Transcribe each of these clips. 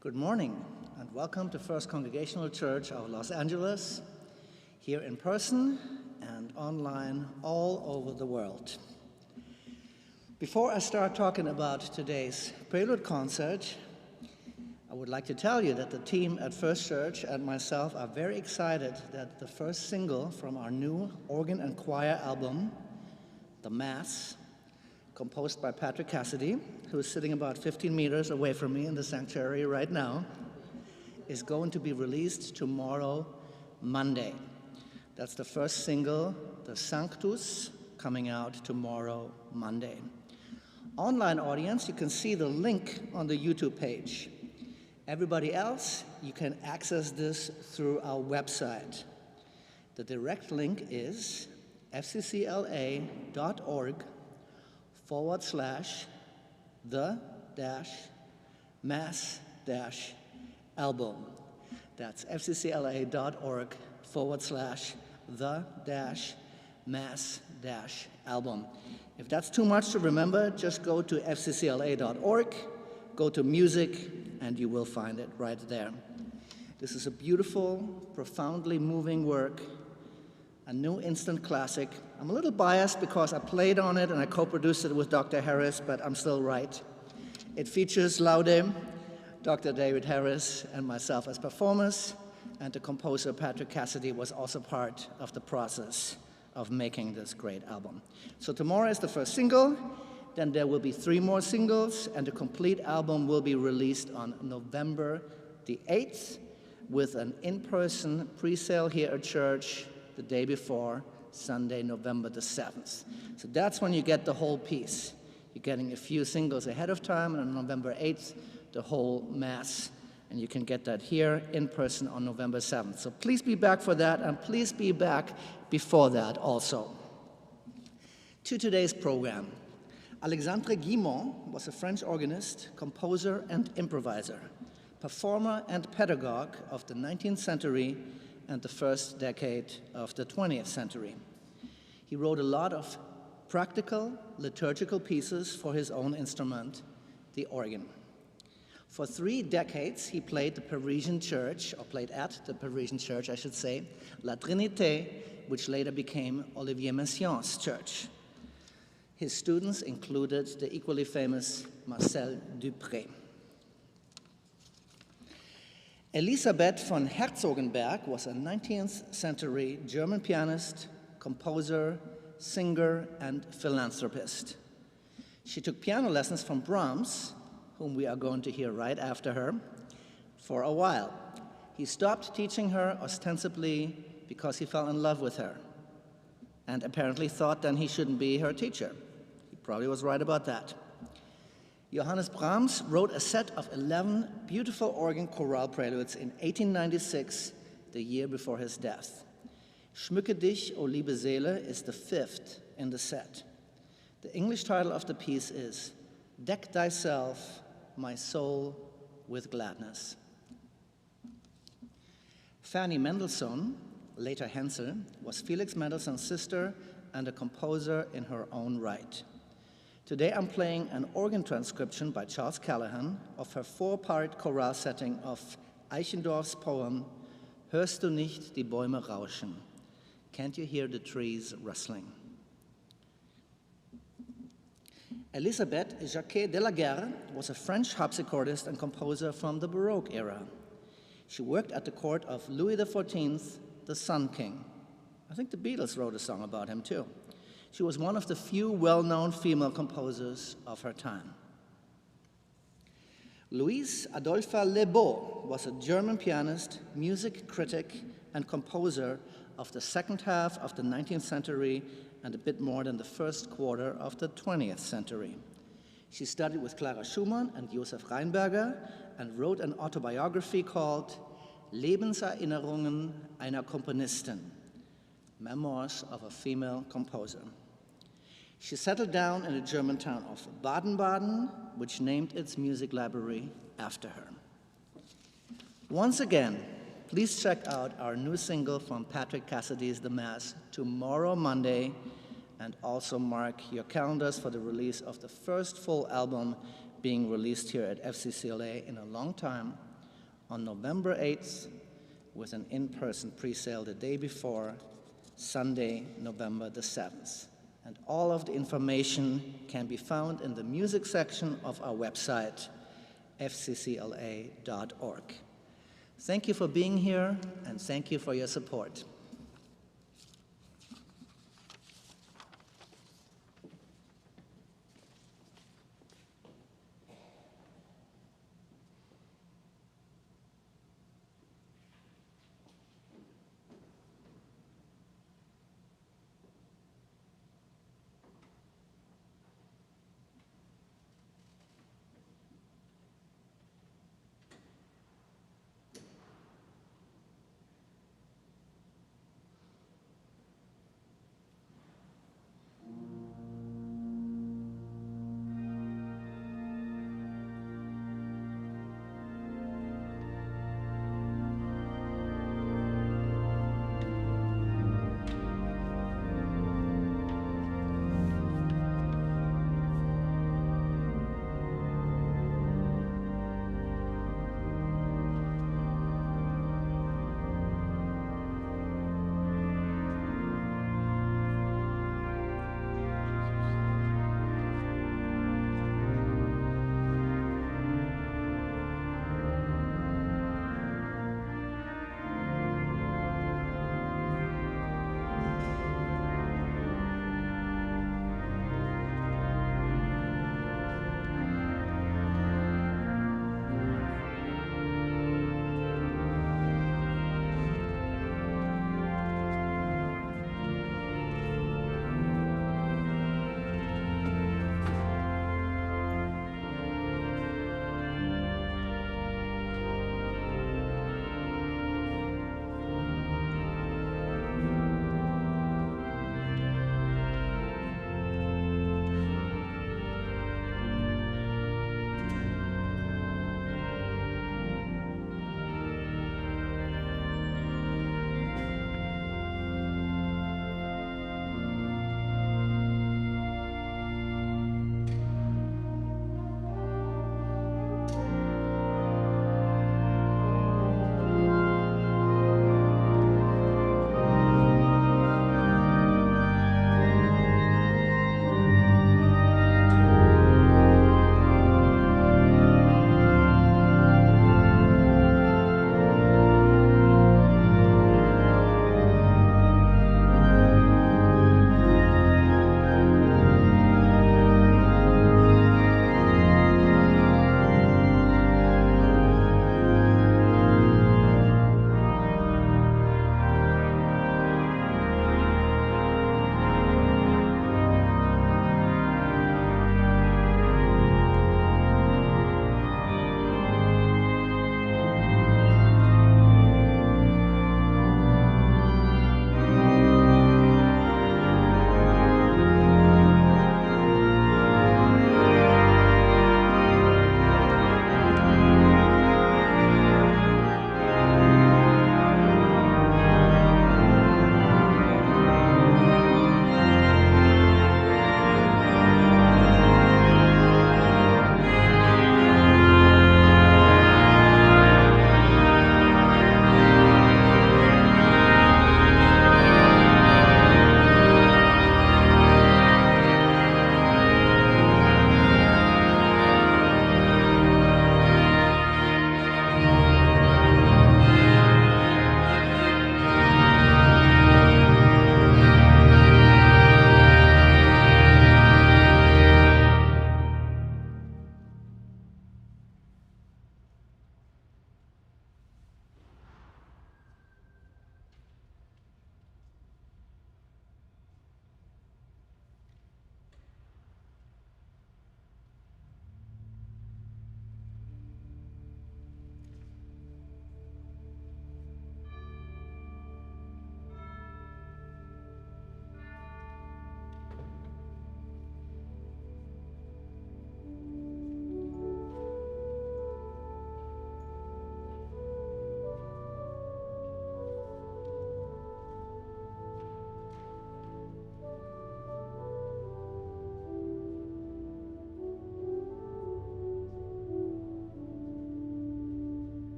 Good morning, and welcome to First Congregational Church of Los Angeles, here in person and online all over the world. Before I start talking about today's Prelude-Concert, I would like to tell you that the team at First Church and myself are very excited that the first single from our new organ and choir album, The Mass, composed by Patrick Cassidy, who is sitting about 15 meters away from me in the sanctuary right now, is going to be released tomorrow, Monday. That's the first single, the Sanctus, coming out tomorrow, Monday. Online audience, you can see the link on the YouTube page. Everybody else, you can access this through our website. The direct link is fccla.org/the-mass-album. That's fccla.org/the-mass-album. If that's too much to remember, just go to fccla.org, go to music, and you will find it right there. This is a beautiful, profoundly moving work, a new instant classic. I'm a little biased because I played on it and I co-produced it with Dr. Harris, but I'm still right. It features Laude, Dr. David Harris, and myself as performers, and the composer Patrick Cassidy was also part of the process of making this great album. So tomorrow is the first single, then there will be 3 more singles, and the complete album will be released on November the 8th with an in-person pre-sale here at church the day before, Sunday, November the 7th. So that's when you get the whole piece. You're getting a few singles ahead of time, and on November 8th, the whole mass. And you can get that here in person on November 7th. So please be back for that, and please be back before that also. To today's program. Alexandre Guimond was a French organist, composer, and improviser, performer and pedagogue of the 19th century and the first decade of the 20th century. He wrote a lot of practical, liturgical pieces for his own instrument, the organ. For 3 decades, he played at the Parisian church, I should say, La Trinité, which later became Olivier Messiaen's church. His students included the equally famous Marcel Dupré. Elisabeth von Herzogenberg was a 19th century German pianist, composer, singer, and philanthropist. She took piano lessons from Brahms, whom we are going to hear right after her, for a while. He stopped teaching her ostensibly because he fell in love with her, and apparently thought then he shouldn't be her teacher. He probably was right about that. Johannes Brahms wrote a set of 11 beautiful organ chorale preludes in 1896, the year before his death. Schmücke dich, o liebe Seele, is the 5th in the set. The English title of the piece is Deck Thyself, My Soul, with Gladness. Fanny Mendelssohn, later Hensel, was Felix Mendelssohn's sister and a composer in her own right. Today I'm playing an organ transcription by Charles Callahan of her 4-part chorale setting of Eichendorff's poem, Hörst du nicht die Bäume rauschen? Can't you hear the trees rustling? Elisabeth Jacquet de la Guerre was a French harpsichordist and composer from the Baroque era. She worked at the court of Louis XIV, the Sun King. I think the Beatles wrote a song about him too. She was one of the few well-known female composers of her time. Louise Adolpha Lebeau was a German pianist, music critic, and composer of the second half of the 19th century and a bit more than the first quarter of the 20th century. She studied with Clara Schumann and Josef Rheinberger and wrote an autobiography called Lebenserinnerungen einer Komponistin, Memoirs of a Female Composer. She settled down in the German town of Baden-Baden, which named its music library after her. Once again, please check out our new single from Patrick Cassidy's The Mass tomorrow, Monday, and also mark your calendars for the release of the first full album being released here at FCCLA in a long time on November 8th with an in-person pre-sale the day before, Sunday, November the 7th. And all of the information can be found in the music section of our website, fccla.org. Thank you for being here, and thank you for your support.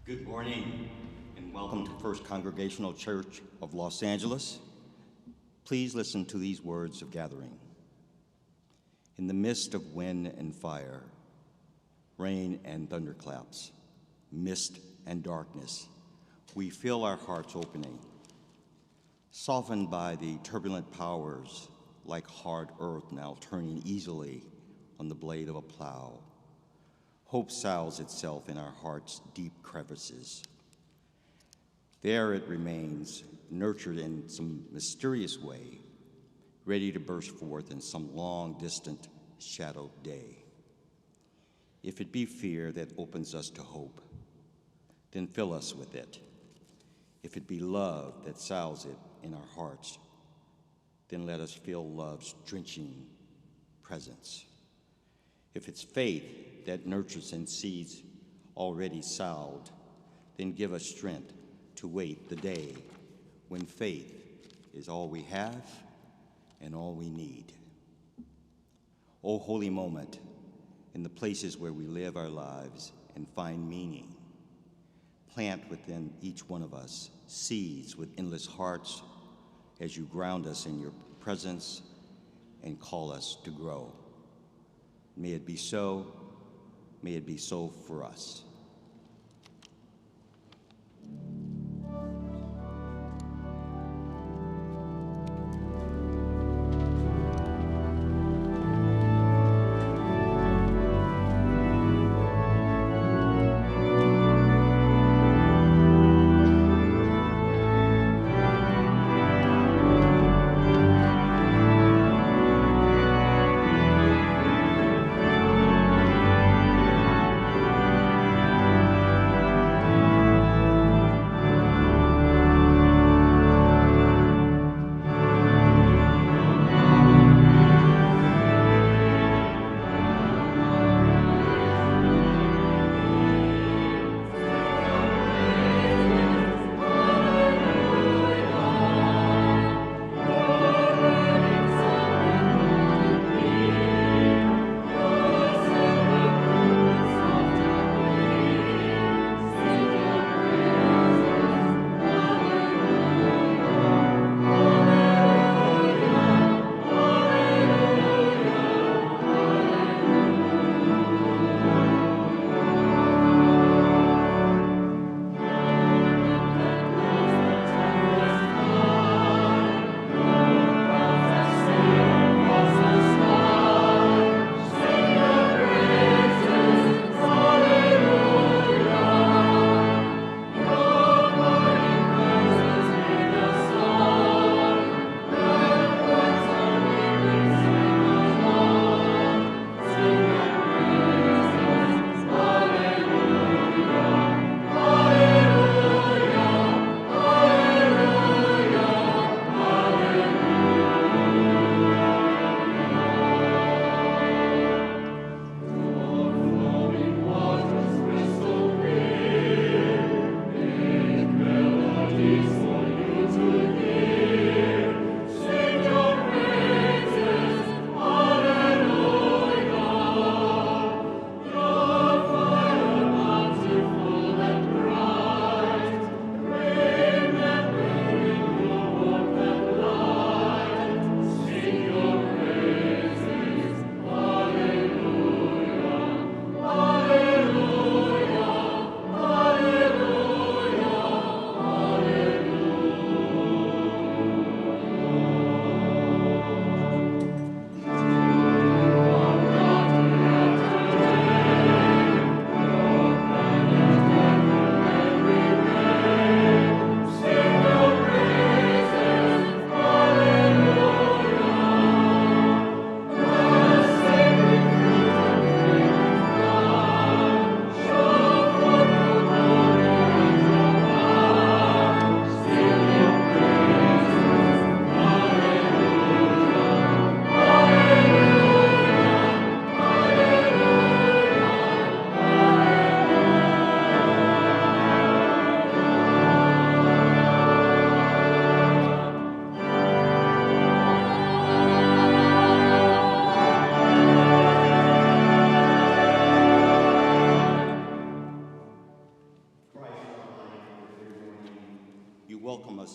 Good morning, and welcome to First Congregational Church of Los Angeles. Please listen to these words of gathering. In the midst of wind and fire, rain and thunderclaps, mist and darkness, we feel our hearts opening, softened by the turbulent powers like hard earth now turning easily on the blade of a plow. Hope sows itself in our hearts' deep crevices. There it remains, nurtured in some mysterious way, ready to burst forth in some long-distant shadowed day. If it be fear that opens us to hope, then fill us with it. If it be love that sows it in our hearts, then let us feel love's drenching presence. If it's faith that nurtures in seeds already sowed, then give us strength to wait the day when faith is all we have and all we need. O holy moment, in the places where we live our lives and find meaning, plant within each one of us seeds with endless hearts as you ground us in your presence and call us to grow. May it be so. May it be so for us.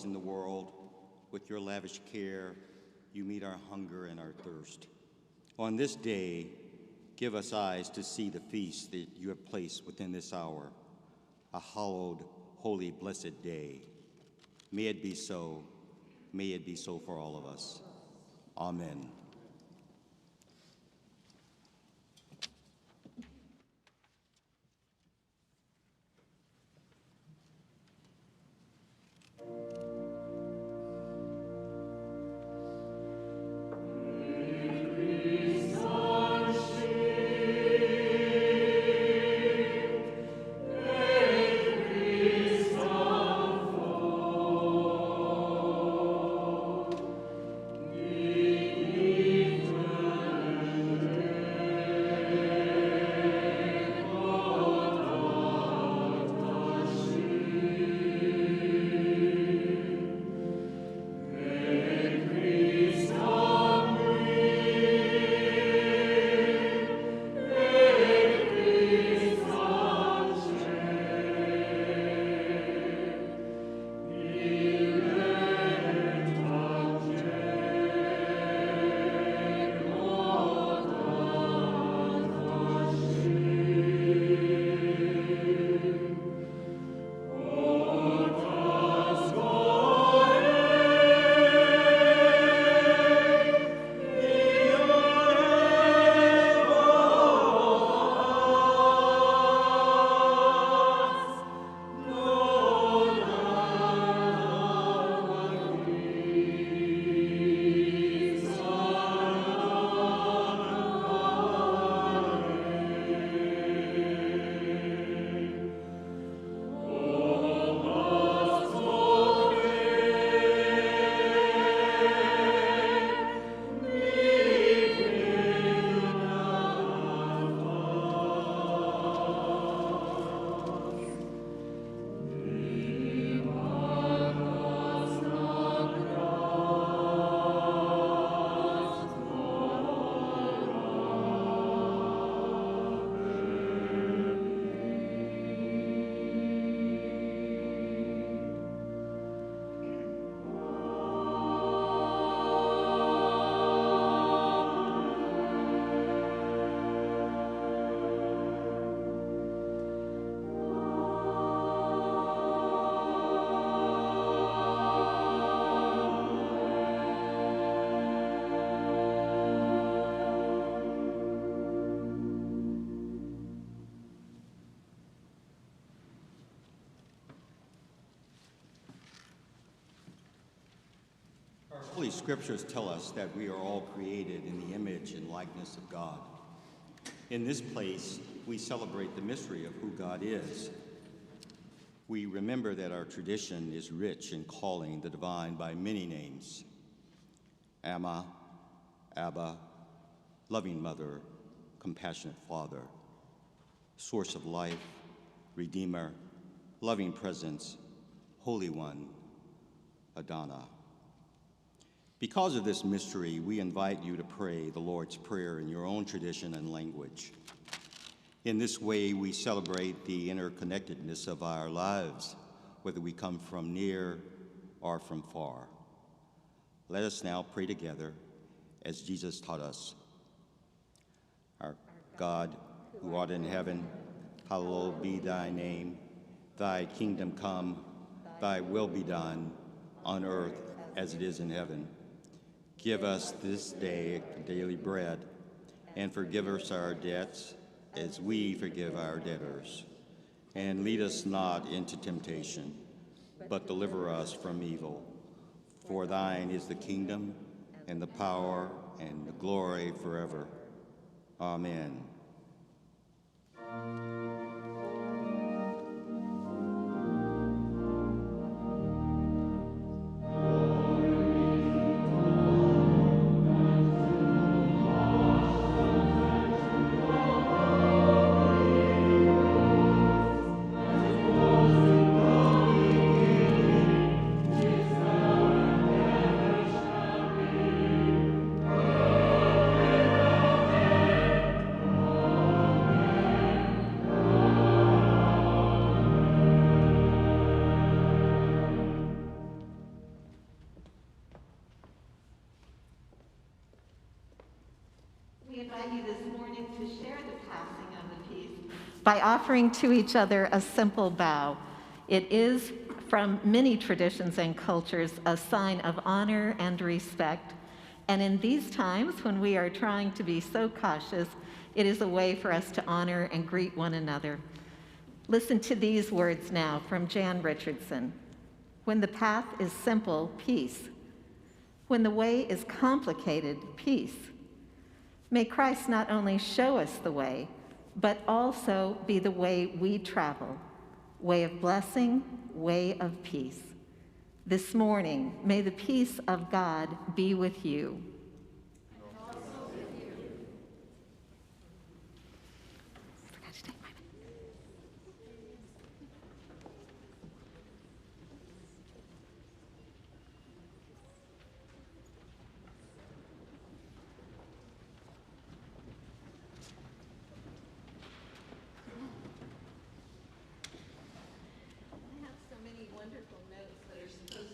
place in the world. With your lavish care, you meet our hunger and our thirst. On this day, give us eyes to see the feast that you have placed within this hour, a hallowed, holy, blessed day. May it be so. May it be so for all of us. Amen. Holy Scriptures tell us that we are all created in the image and likeness of God. In this place, we celebrate the mystery of who God is. We remember that our tradition is rich in calling the divine by many names: Amma, Abba, loving mother, compassionate father, source of life, redeemer, loving presence, holy one, Adonai. Because of this mystery, we invite you to pray the Lord's Prayer in your own tradition and language. In this way, we celebrate the interconnectedness of our lives, whether we come from near or from far. Let us now pray together as Jesus taught us. Our God, who art in heaven, hallowed be thy name. Thy kingdom come, thy will be done, on earth as it is in heaven. Give us this day daily bread, and forgive us our debts as we forgive our debtors. And lead us not into temptation, but deliver us from evil. For thine is the kingdom, and the power, and the glory forever. Amen. by offering to each other a simple bow. It is, from many traditions and cultures, a sign of honor and respect. And in these times when we are trying to be so cautious, it is a way for us to honor and greet one another. Listen to these words now from Jan Richardson. When the path is simple, peace. When the way is complicated, peace. May Christ not only show us the way, but also be the way we travel, way of blessing, way of peace. This morning, may the peace of God be with you.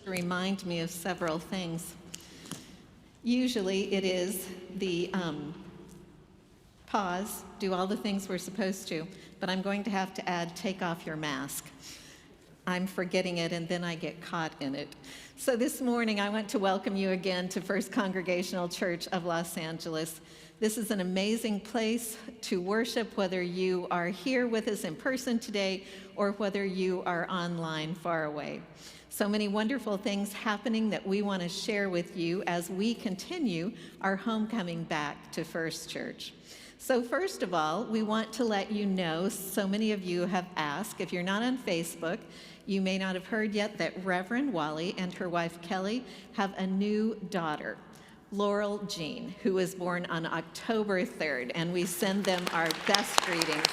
Remind me of several things. Usually it is the pause, do all the things we're supposed to, but I'm going to have to add take off your mask. I'm forgetting it and then I get caught in it. So this morning I want to welcome you again to First Congregational Church of Los Angeles. This is an amazing place to worship, whether you are here with us in person today or whether you are online far away. So many wonderful things happening that we want to share with you as we continue our homecoming back to First Church. So first of all, we want to let you know, so many of you have asked, if you're not on Facebook, you may not have heard yet that Reverend Wally and her wife Kelly have a new daughter, Laurel Jean, who was born on October 3rd, and we send them our best greetings.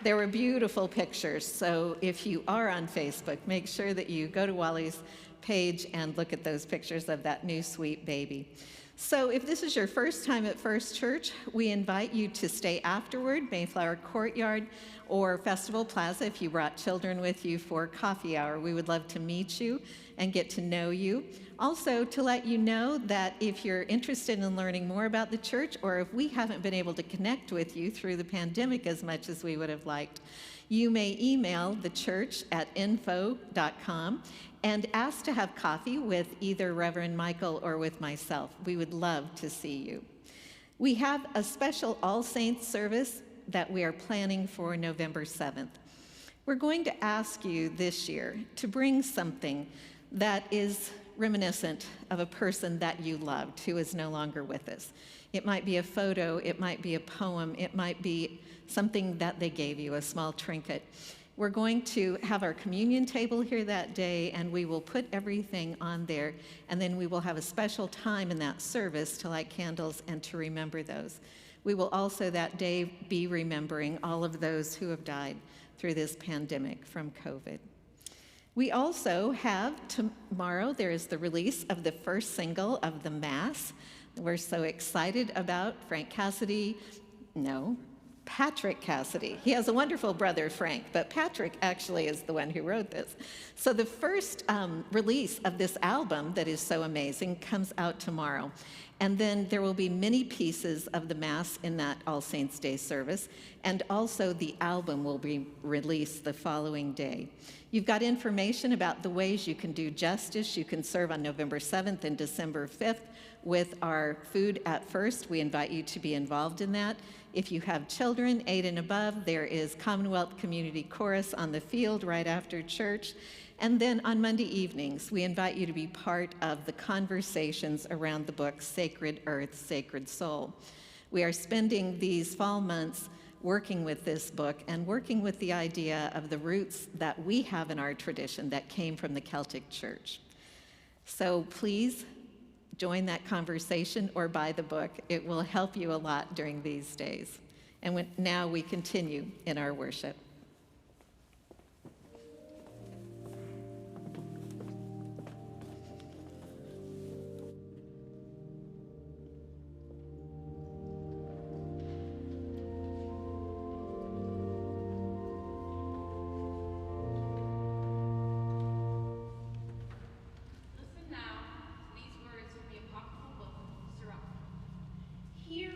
There were beautiful pictures, so if you are on Facebook, make sure that you go to Wally's page and look at those pictures of that new sweet baby. So if this is your first time at First Church, we invite you to stay afterward, Mayflower Courtyard or Festival Plaza if you brought children with you for coffee hour. We would love to meet you and get to know you. Also, to let you know that if you're interested in learning more about the church, or if we haven't been able to connect with you through the pandemic as much as we would have liked, you may email the church at info.com and ask to have coffee with either Reverend Michael or with myself. We would love to see you. We have a special All Saints service that we are planning for November 7th. We're going to ask you this year to bring something that is reminiscent of a person that you loved who is no longer with us. It might be a photo, it might be a poem, it might be something that they gave you, a small trinket. We're going to have our communion table here that day, and we will put everything on there, and then we will have a special time in that service to light candles and to remember those. We will also that day be remembering all of those who have died through this pandemic from COVID. We also have tomorrow, there is the release of the first single of the Mass. We're so excited about Patrick Cassidy. He has a wonderful brother, Frank, but Patrick actually is the one who wrote this. So the first release of this album that is so amazing comes out tomorrow. And then there will be many pieces of the Mass in that All Saints' Day service, and also the album will be released the following day. You've got information about the ways you can do justice. You can serve on November 7th and December 5th with our Food at First. We invite you to be involved in that. If you have children 8 and above, there is Commonwealth Community Chorus on the field right after church. And then on Monday evenings, we invite you to be part of the conversations around the book Sacred Earth, Sacred Soul. We are spending these fall months working with this book and working with the idea of the roots that we have in our tradition that came from the Celtic Church. So please join that conversation or buy the book. It will help you a lot during these days. And now we continue in our worship. Listen now to these words from the apocryphal book of Sirach. Hear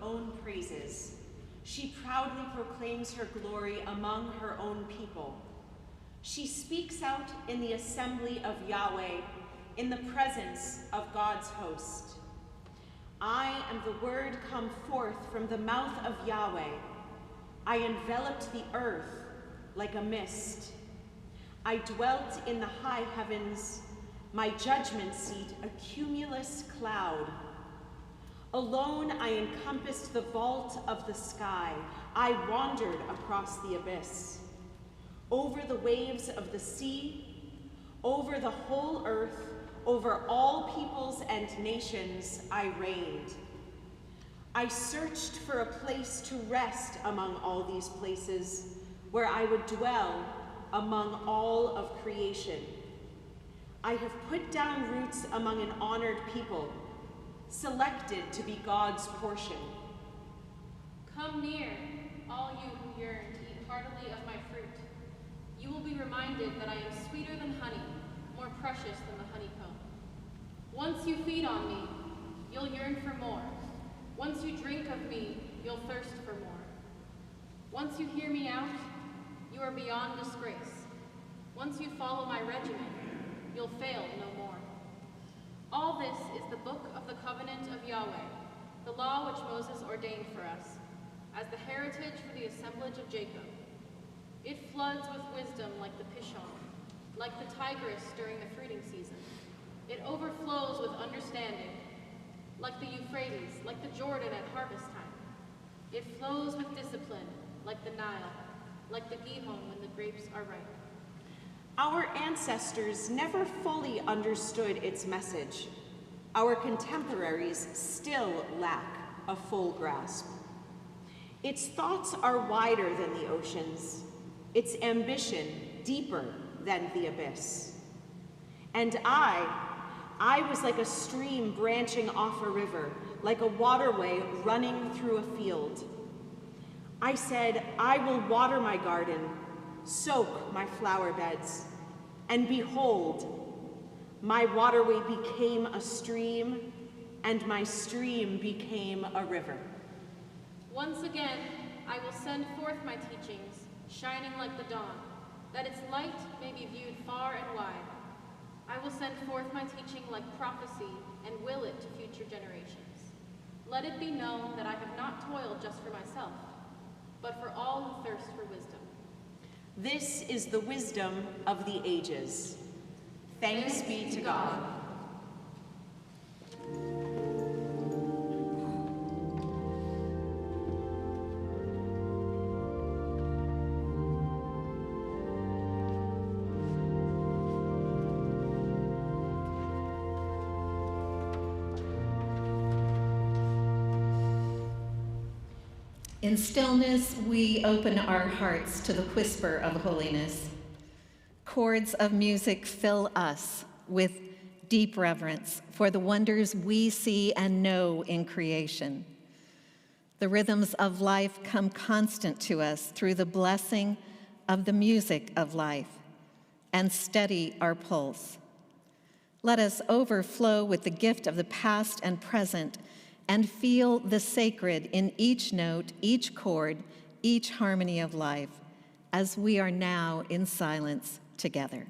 own praises. She proudly proclaims her glory among her own people. She speaks out in the assembly of Yahweh, in the presence of God's host. I am the word come forth from the mouth of Yahweh. I enveloped the earth like a mist. I dwelt in the high heavens, my judgment seat a cumulus cloud. Alone I encompassed the vault of the sky. I wandered across the abyss. Over the waves of the sea, over the whole earth, over all peoples and nations I reigned. I searched for a place to rest among all these places, where I would dwell among all of creation. I have put down roots among an honored people, selected to be God's portion. Come near, all you who yearn to eat heartily of my fruit. You will be reminded that I am sweeter than honey, more precious than the honeycomb. Once you feed on me, you'll yearn for more. Once you drink of me, you'll thirst for more. Once you hear me out, you are beyond disgrace. Once you follow my regimen, you'll fail no more. All this is the book of the covenant of Yahweh, the law which Moses ordained for us, as the heritage for the assemblage of Jacob. It floods with wisdom like the Pishon, like the Tigris during the fruiting season. It overflows with understanding, like the Euphrates, like the Jordan at harvest time. It flows with discipline, like the Nile, like the Gihon when the grapes are ripe. Our ancestors never fully understood its message. Our contemporaries still lack a full grasp. Its thoughts are wider than the oceans, its ambition deeper than the abyss. And I was like a stream branching off a river, like a waterway running through a field. I said, I will water my garden, soak my flower beds, and behold, my waterway became a stream, and my stream became a river. Once again, I will send forth my teachings, shining like the dawn, that its light may be viewed far and wide. I will send forth my teaching like prophecy and will it to future generations. Let it be known that I have not toiled just for myself, but for all who thirst for wisdom. This is the wisdom of the ages. Thanks be to God. In stillness, we open our hearts to the whisper of holiness. Chords of music fill us with deep reverence for the wonders we see and know in creation. The rhythms of life come constant to us through the blessing of the music of life and steady our pulse. Let us overflow with the gift of the past and present and feel the sacred in each note, each chord, each harmony of life, as we are now in silence together.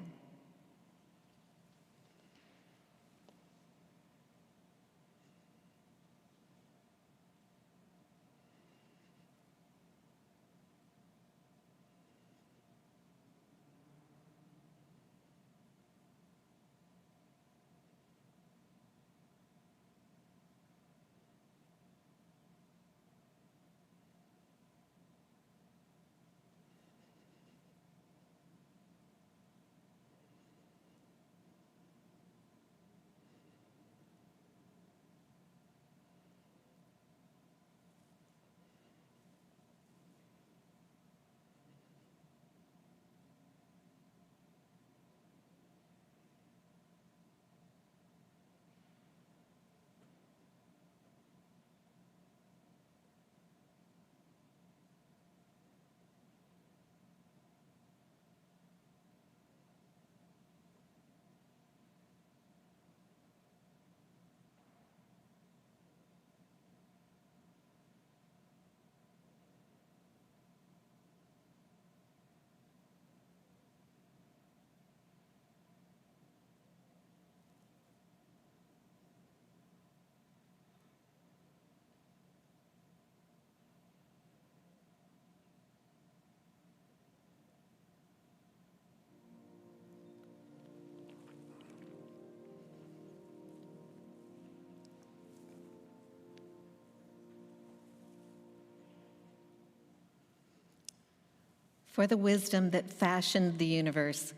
for the wisdom that fashioned the universe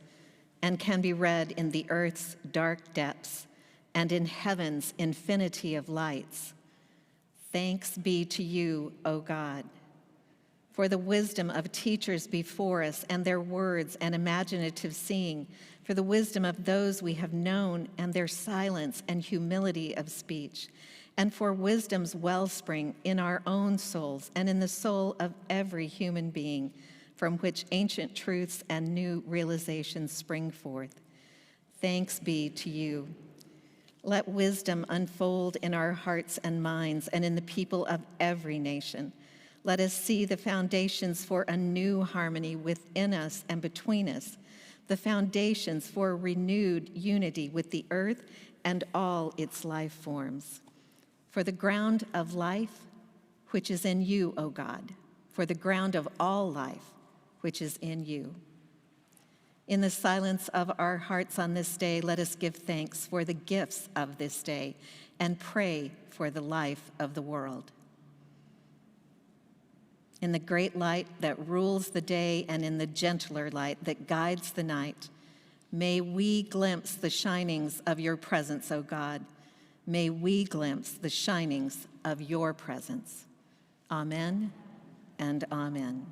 and can be read in the earth's dark depths and in heaven's infinity of lights. Thanks be to you, O God, for the wisdom of teachers before us and their words and imaginative seeing, for the wisdom of those we have known and their silence and humility of speech, and for wisdom's wellspring in our own souls and in the soul of every human being, from which ancient truths and new realizations spring forth. Thanks be to you. Let wisdom unfold in our hearts and minds and in the people of every nation. Let us see the foundations for a new harmony within us and between us, the foundations for renewed unity with the earth and all its life forms. For the ground of life, which is in you, O God, for the ground of all life, which is in you. In the silence of our hearts on this day, let us give thanks for the gifts of this day and pray for the life of the world. In the great light that rules the day and in the gentler light that guides the night, may we glimpse the shinings of your presence, O God. May we glimpse the shinings of your presence. Amen and amen.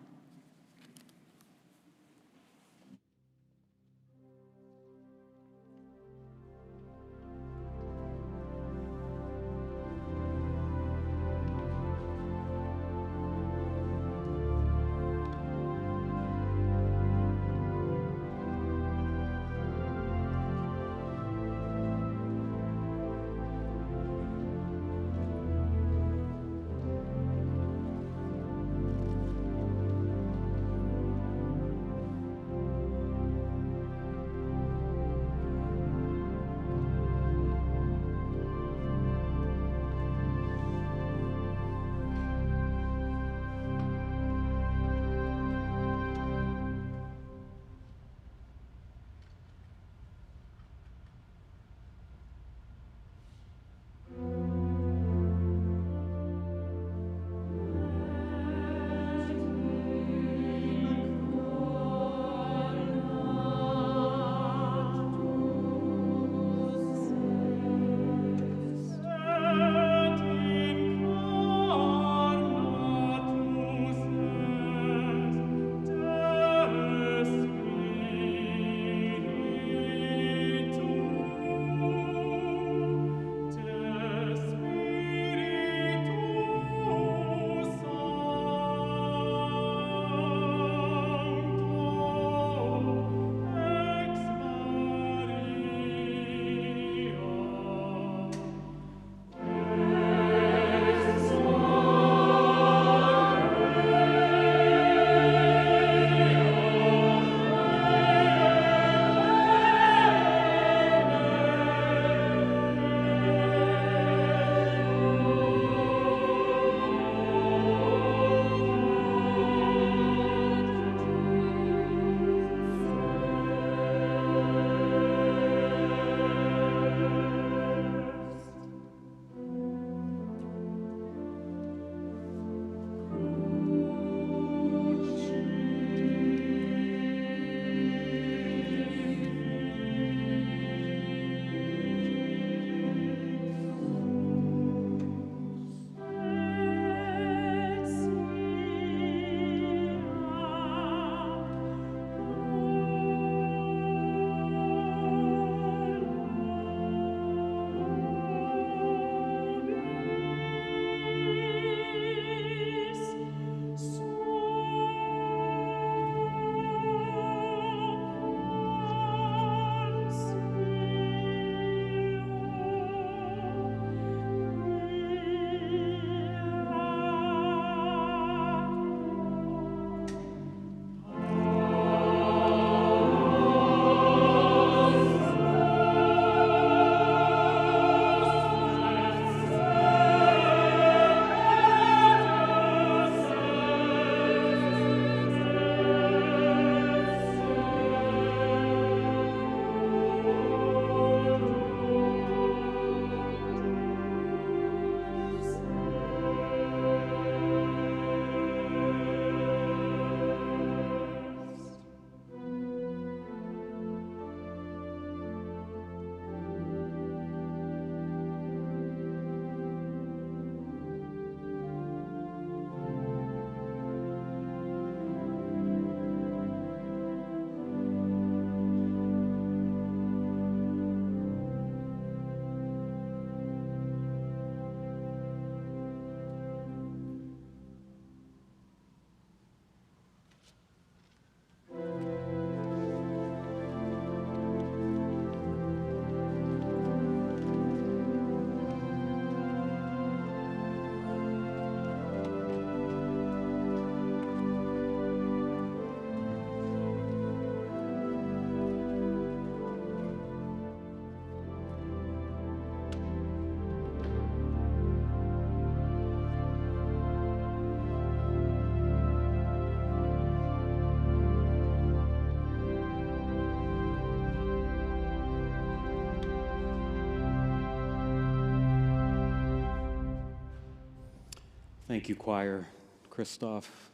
Thank you, choir, Christoph,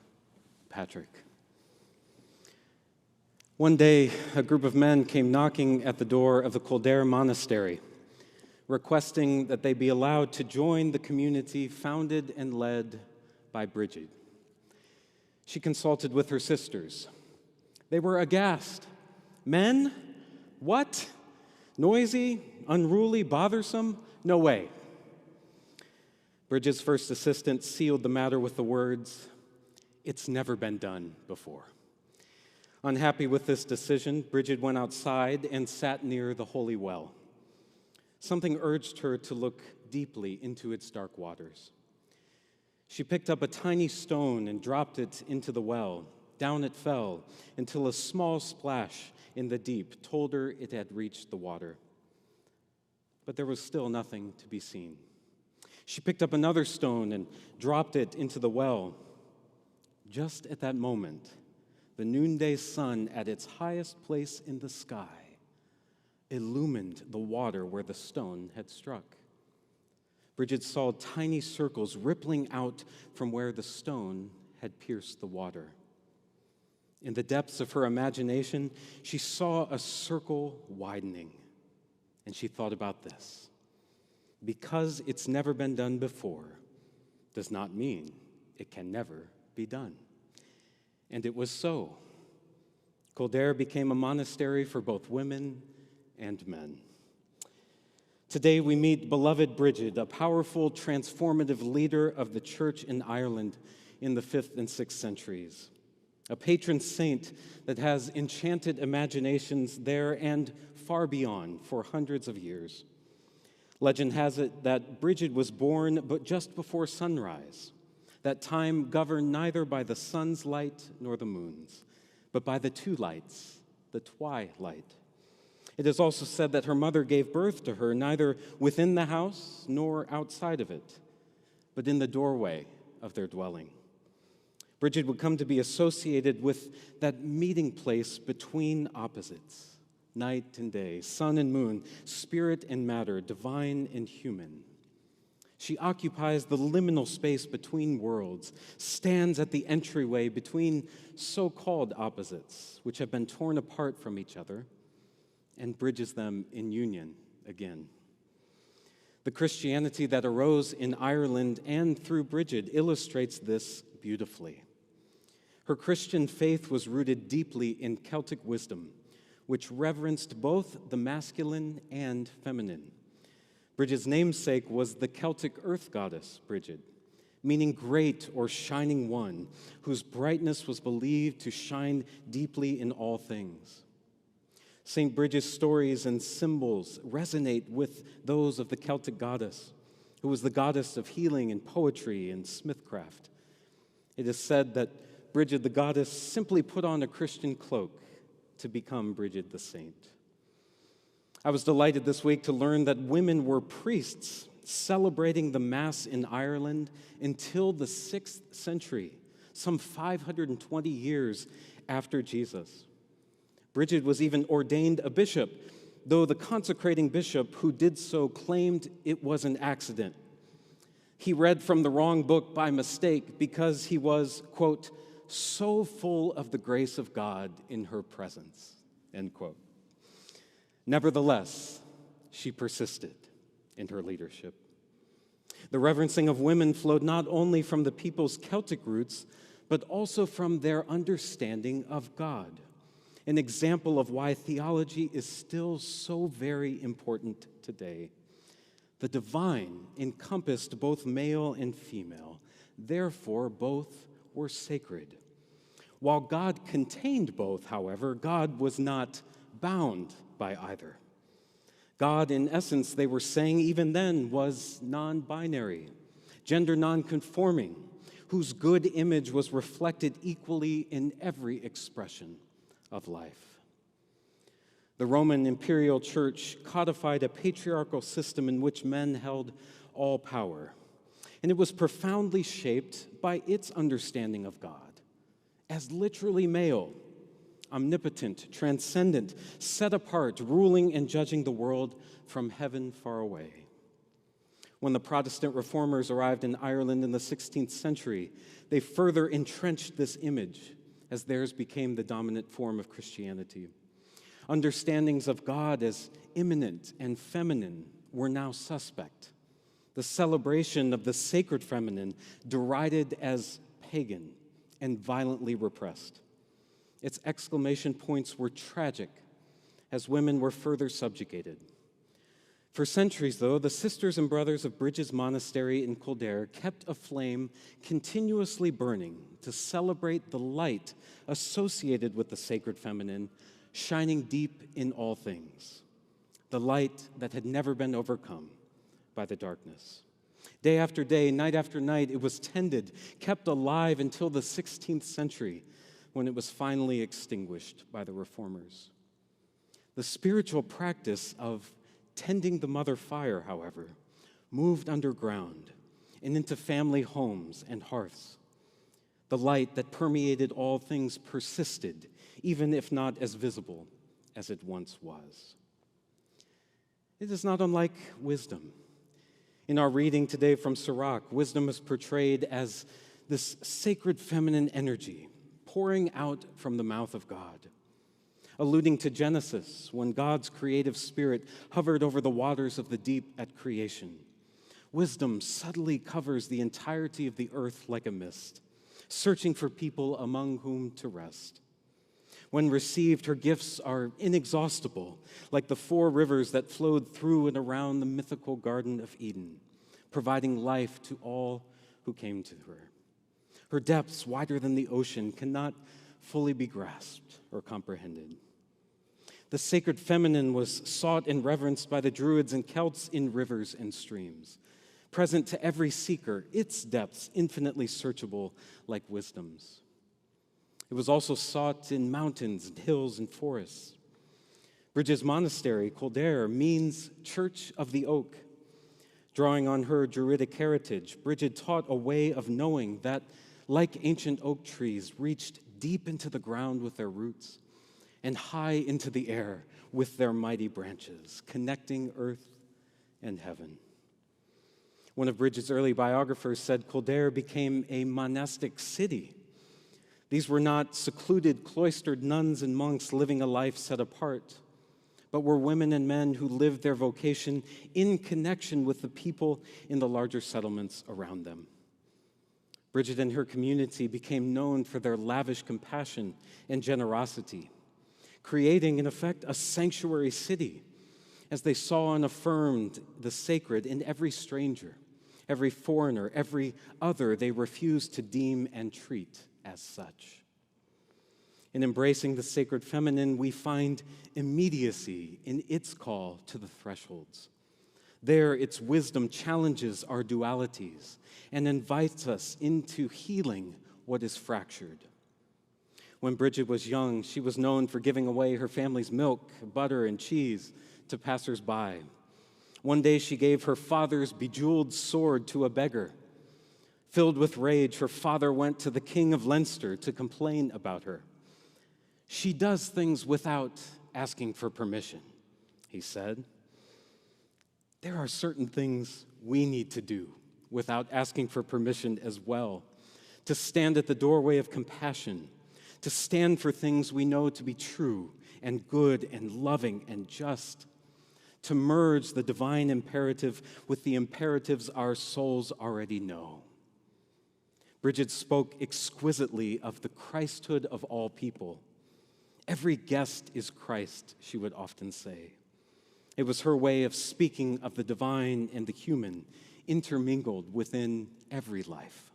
Patrick. One day, a group of men came knocking at the door of the Kildare Monastery, requesting that they be allowed to join the community founded and led by Bridget. She consulted with her sisters. They were aghast. Men? What? Noisy, unruly, bothersome? No way. Bridget's first assistant sealed the matter with the words, "It's never been done before." Unhappy with this decision, Bridget went outside and sat near the holy well. Something urged her to look deeply into its dark waters. She picked up a tiny stone and dropped it into the well. Down it fell until a small splash in the deep told her it had reached the water. But there was still nothing to be seen. She picked up another stone and dropped it into the well. Just at that moment, the noonday sun at its highest place in the sky illumined the water where the stone had struck. Bridget saw tiny circles rippling out from where the stone had pierced the water. In the depths of her imagination, she saw a circle widening, and she thought about this. Because it's never been done before does not mean it can never be done. And it was so. Kildare became a monastery for both women and men. Today we meet beloved Bridget, a powerful, transformative leader of the church in Ireland in the 5th and 6th centuries, a patron saint that has enchanted imaginations there and far beyond for hundreds of years. Legend has it that Bridget was born but just before sunrise, that time governed neither by the sun's light nor the moon's, but by the two lights, the twilight. It is also said that her mother gave birth to her neither within the house nor outside of it, but in the doorway of their dwelling. Bridget would come to be associated with that meeting place between opposites, night and day, sun and moon, spirit and matter, divine and human. She occupies the liminal space between worlds, stands at the entryway between so-called opposites, which have been torn apart from each other, and bridges them in union again. The Christianity that arose in Ireland and through Bridget illustrates this beautifully. Her Christian faith was rooted deeply in Celtic wisdom, which reverenced both the masculine and feminine. Bridget's namesake was the Celtic earth goddess, Bridget, meaning great or shining one, whose brightness was believed to shine deeply in all things. St. Bridget's stories and symbols resonate with those of the Celtic goddess, who was the goddess of healing and poetry and smithcraft. It is said that Bridget the goddess simply put on a Christian cloak to become Bridget the saint. I was delighted this week to learn that women were priests celebrating the Mass in Ireland until the 6th century, some 520 years after Jesus. Bridget was even ordained a bishop, though the consecrating bishop who did so claimed it was an accident. He read from the wrong book by mistake because he was, quote, so full of the grace of God in her presence, end quote. Nevertheless, she persisted in her leadership. The reverencing of women flowed not only from the people's Celtic roots, but also from their understanding of God, an example of why theology is still so very important today. The divine encompassed both male and female, therefore both were sacred. While God contained both, however, God was not bound by either. God, in essence, they were saying even then, was non-binary, gender non-conforming, whose good image was reflected equally in every expression of life. The Roman imperial church codified a patriarchal system in which men held all power, and it was profoundly shaped by its understanding of God as literally male, omnipotent, transcendent, set apart, ruling and judging the world from heaven far away. When the Protestant reformers arrived in Ireland in the 16th century, they further entrenched this image as theirs became the dominant form of Christianity. Understandings of God as immanent and feminine were now suspect. The celebration of the sacred feminine derided as pagan and violently repressed. Its exclamation points were tragic as women were further subjugated. For centuries, though, the sisters and brothers of Bridges Monastery in Kildare kept a flame continuously burning to celebrate the light associated with the sacred feminine, shining deep in all things, the light that had never been overcome by the darkness. Day after day, night after night, it was tended, kept alive until the 16th century, when it was finally extinguished by the reformers. The spiritual practice of tending the mother fire, however, moved underground and into family homes and hearths. The light that permeated all things persisted, even if not as visible as it once was. It is not unlike wisdom. In our reading today from Sirach, wisdom is portrayed as this sacred feminine energy pouring out from the mouth of God. Alluding to Genesis, when God's creative spirit hovered over the waters of the deep at creation. Wisdom subtly covers the entirety of the earth like a mist, searching for people among whom to rest. When received, her gifts are inexhaustible, like the 4 rivers that flowed through and around the mythical Garden of Eden, providing life to all who came to her. Her depths, wider than the ocean, cannot fully be grasped or comprehended. The sacred feminine was sought and reverenced by the Druids and Celts in rivers and streams, present to every seeker, its depths infinitely searchable like wisdom's. It was also sought in mountains and hills and forests. Bridges Monastery, Kildare, means Church of the Oak. Drawing on her Druidic heritage, Bridget taught a way of knowing that, like ancient oak trees, reached deep into the ground with their roots and high into the air with their mighty branches, connecting earth and heaven. One of Bridget's early biographers said Kildare became a monastic city. These were not secluded, cloistered nuns and monks living a life set apart, but were women and men who lived their vocation in connection with the people in the larger settlements around them. Bridget and her community became known for their lavish compassion and generosity, creating, in effect, a sanctuary city as they saw and affirmed the sacred in every stranger, every foreigner, every other they refused to deem and treat as such. In embracing the sacred feminine, we find immediacy in its call to the thresholds. There, its wisdom challenges our dualities and invites us into healing what is fractured. When Bridget was young, she was known for giving away her family's milk, butter, and cheese to passers-by. One day, she gave her father's bejeweled sword to a beggar. Filled with rage, her father went to the King of Leinster to complain about her. "She does things without asking for permission," he said. There are certain things we need to do without asking for permission as well, to stand at the doorway of compassion, to stand for things we know to be true and good and loving and just, to merge the divine imperative with the imperatives our souls already know. Bridget spoke exquisitely of the Christhood of all people. Every guest is Christ, she would often say. It was her way of speaking of the divine and the human, intermingled within every life.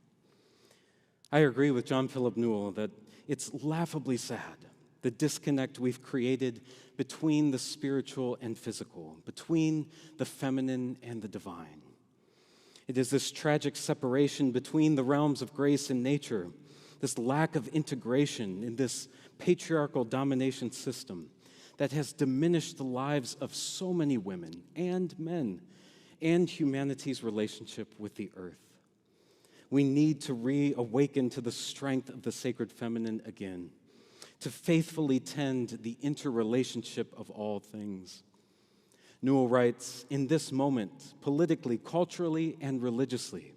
I agree with John Philip Newell that it's laughably sad, the disconnect we've created between the spiritual and physical, between the feminine and the divine. It is this tragic separation between the realms of grace and nature, this lack of integration in this patriarchal domination system that has diminished the lives of so many women and men and humanity's relationship with the earth. We need to reawaken to the strength of the sacred feminine again, to faithfully tend the interrelationship of all things. Newell writes, in this moment, politically, culturally, and religiously,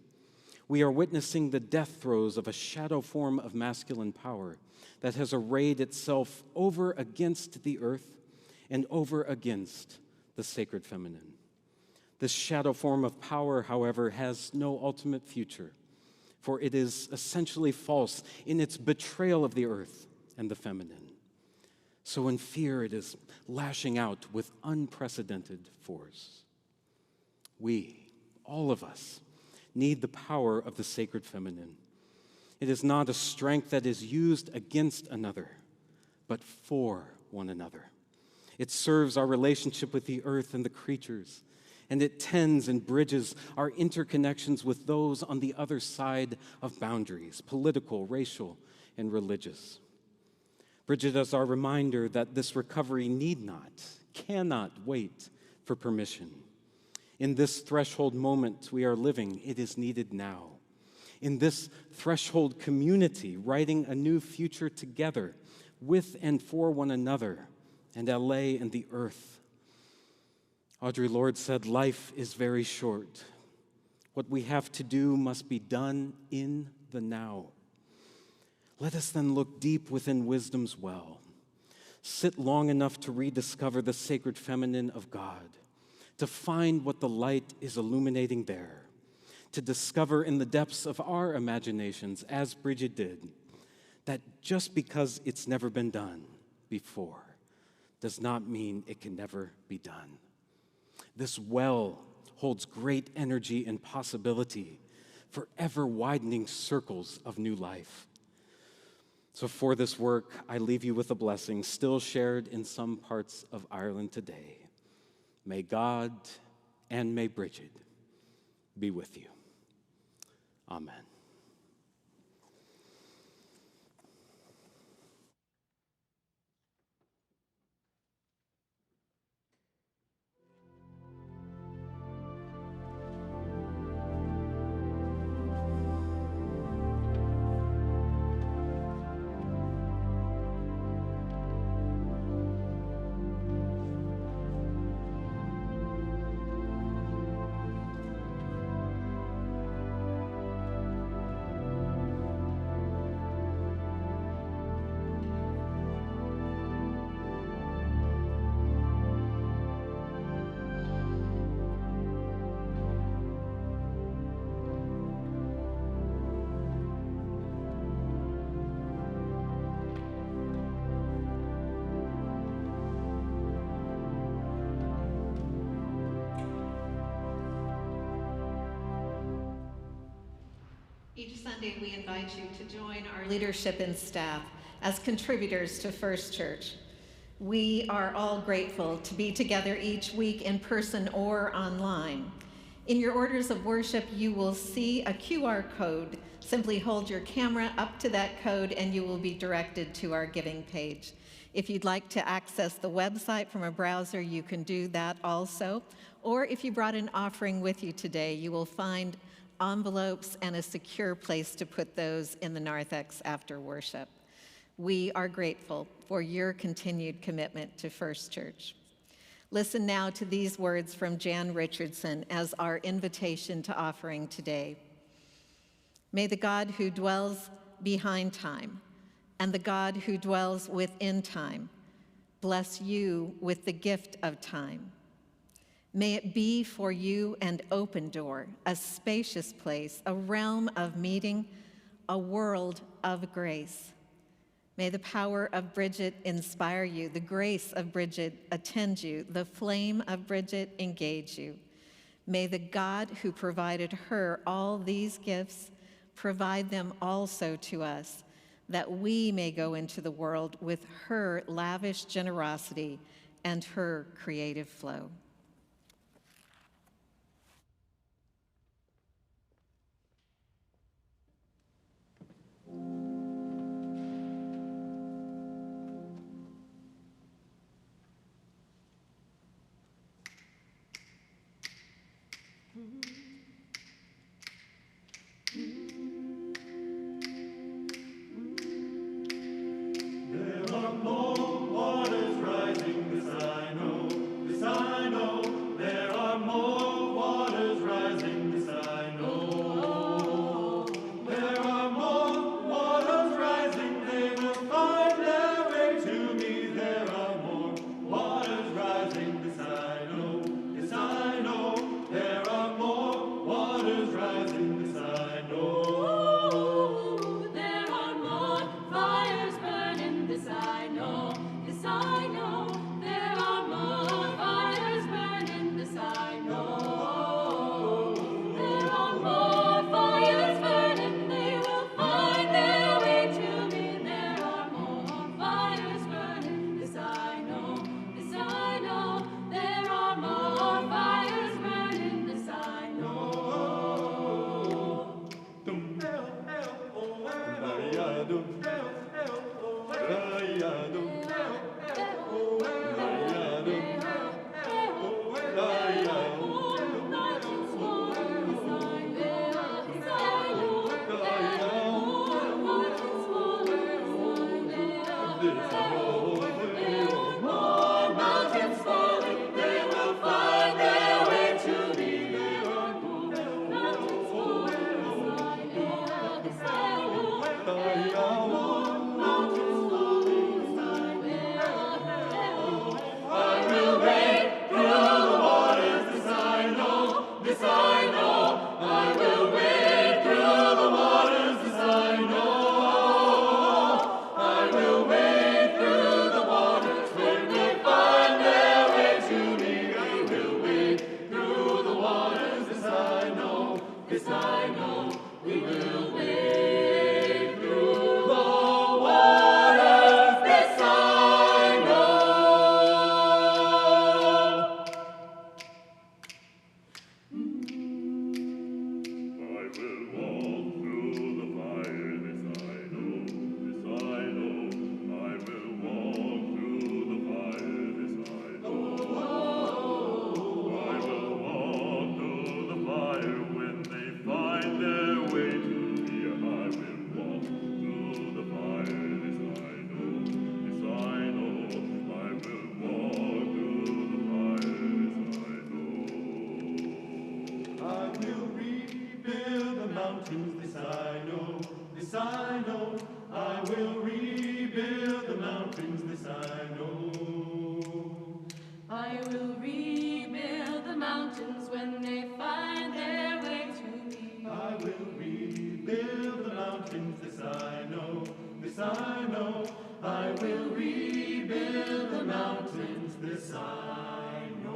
we are witnessing the death throes of a shadow form of masculine power that has arrayed itself over against the earth and over against the sacred feminine. This shadow form of power, however, has no ultimate future, for it is essentially false in its betrayal of the earth and the feminine. So in fear, it is lashing out with unprecedented force. We, all of us, need the power of the sacred feminine. It is not a strength that is used against another, but for one another. It serves our relationship with the earth and the creatures, and it tends and bridges our interconnections with those on the other side of boundaries, political, racial, and religious. Bridget is our reminder that this recovery need not, cannot wait for permission. In this threshold moment we are living, it is needed now. In this threshold community, writing a new future together, with and for one another, and LA and the earth. Audre Lorde said, life is very short. What we have to do must be done in the now. Let us then look deep within wisdom's well. Sit long enough to rediscover the sacred feminine of God, to find what the light is illuminating there, to discover in the depths of our imaginations, as Bridget did, that just because it's never been done before does not mean it can never be done. This well holds great energy and possibility for ever-widening circles of new life. So for this work, I leave you with a blessing still shared in some parts of Ireland today. May God and may Bridget be with you. Amen. Each Sunday, we invite you to join our leadership and staff as contributors to First Church. We are all grateful to be together each week in person or online. In your orders of worship, you will see a QR code. Simply hold your camera up to that code and you will be directed to our giving page. If you'd like to access the website from a browser, you can do that also. Or if you brought an offering with you today, you will find envelopes and a secure place to put those in the narthex after worship. We are grateful for your continued commitment to First Church. Listen now to these words from Jan Richardson as our invitation to offering today. May the God who dwells behind time and the God who dwells within time bless you with the gift of time. May it be for you an open door, a spacious place, a realm of meeting, a world of grace. May the power of Bridget inspire you, the grace of Bridget attend you, the flame of Bridget engage you. May the God who provided her all these gifts provide them also to us, that we may go into the world with her lavish generosity and her creative flow. There are no waters rising, this I know, I know. I will rebuild the mountains, this I know.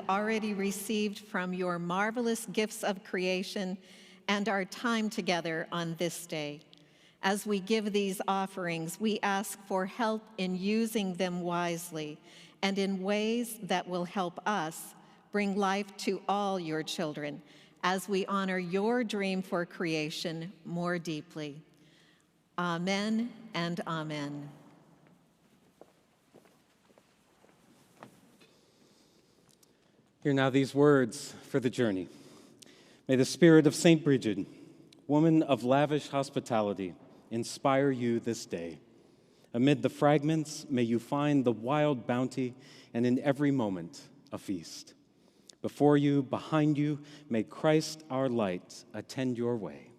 Already received from your marvelous gifts of creation and our time together on this day. As we give these offerings, we ask for help in using them wisely and in ways that will help us bring life to all your children as we honor your dream for creation more deeply. Amen and amen. Hear now these words for the journey. May the spirit of St. Bridget, woman of lavish hospitality, inspire you this day. Amid the fragments, may you find the wild bounty, and in every moment, a feast. Before you, behind you, may Christ our light attend your way.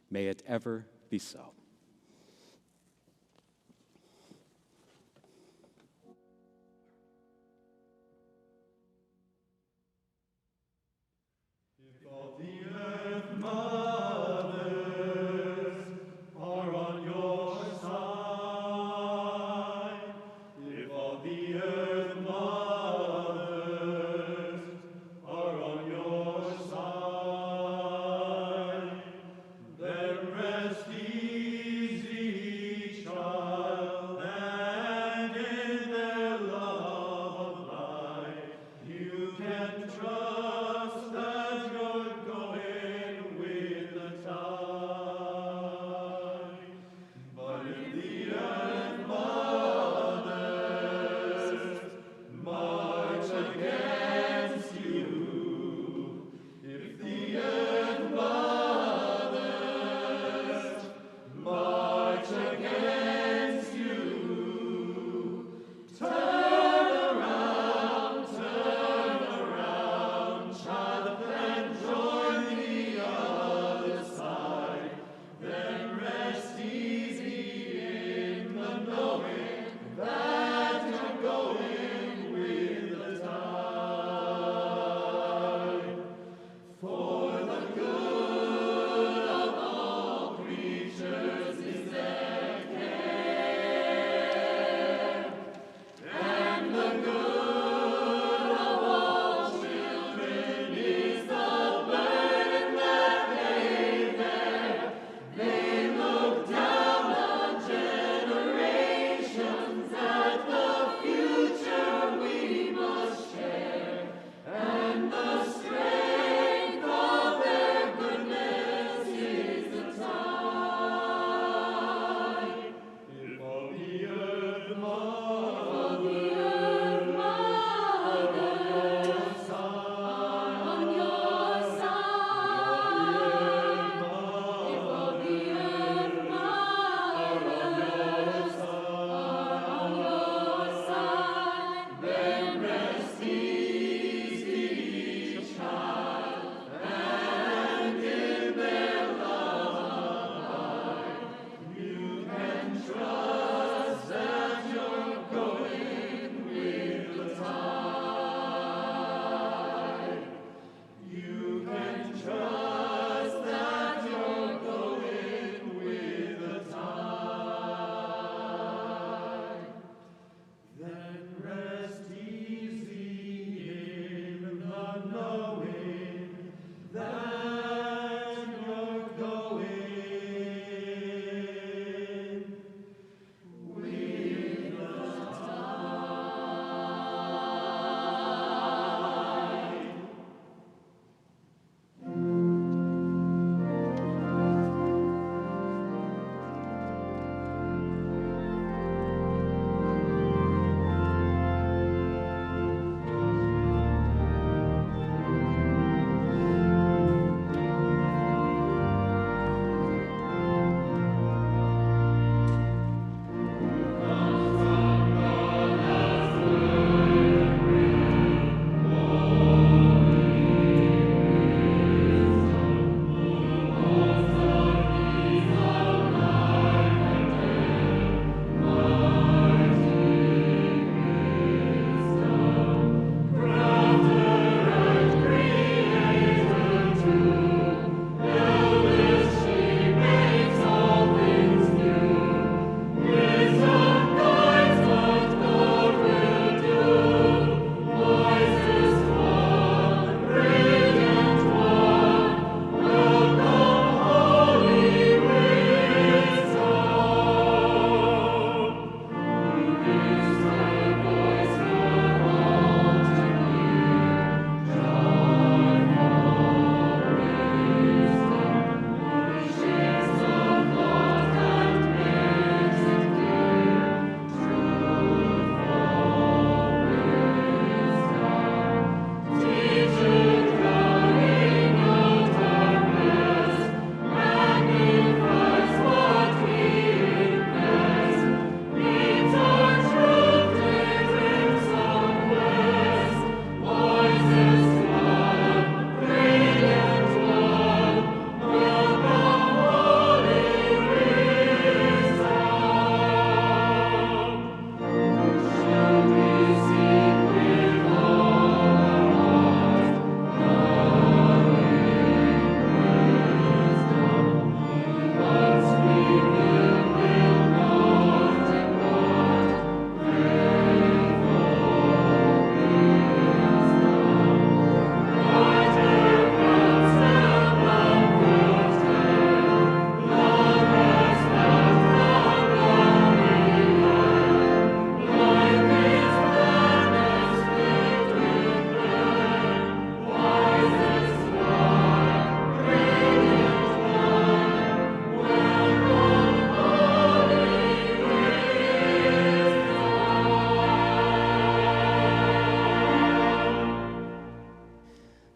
May it ever be so. Rest ye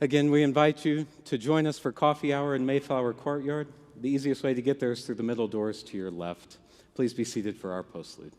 Again, we invite you to join us for coffee hour in Mayflower Courtyard. The easiest way to get there is through the middle doors to your left. Please be seated for our postlude.